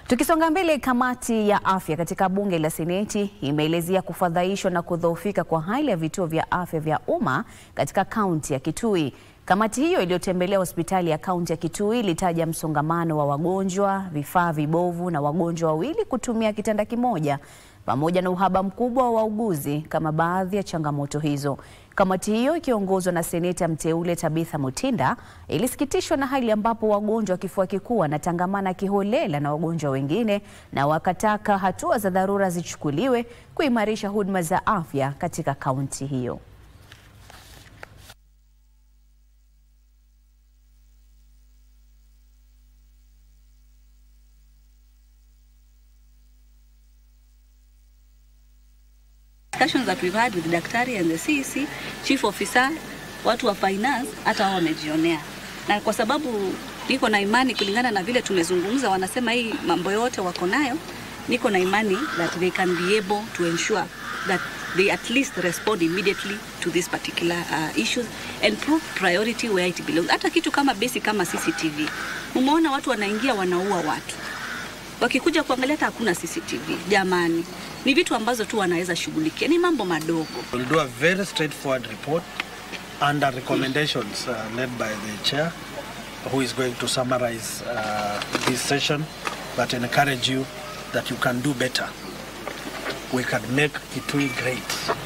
Tukisonga mbele, kamati ya afya katika bunge la Seneti imeelezea kufadhaishwa na kudhoofika kwa hali ya vituo vya afya vya umma katika kaunti ya Kitui. Kamati hiyo iliyotembelea hospitali ya kaunti ya Kitui ilitaja msongamano wa wagonjwa, vifaa vibovu na wagonjwa wawili kutumia kitanda kimoja, pamoja na uhaba mkubwa wa wauguzi kama baadhi ya changamoto hizo. Kamati hiyo ikiongozwa na seneta mteule Tabitha Mutinda ilisikitishwa na hali ambapo wagonjwa wa kifua kikuu wanatangamana kiholela na wagonjwa wengine, na wakataka hatua za dharura zichukuliwe kuimarisha huduma za afya katika kaunti hiyo. Discussions that we've had with the daktari and the CEC, chief officer, watu wa finance, hata wao wamejionea. Na kwa sababu niko na imani kulingana na vile tumezungumza, wanasema hii mambo yote wako nayo, niko na imani that they can be able to ensure that they at least respond immediately to this particular issues and prove priority where it belongs. Hata kitu kama basic kama CCTV. Umeona watu wanaingia wanaua watu. Wakikuja kuangalia hata hakuna CCTV. Jamani, ni vitu ambazo tu wanaweza shughulikia, ni mambo madogo. We'll do a very straightforward report under recommendations led by the chair, who is going to summarize this session, but encourage you that you can do better. We can make Kitui great.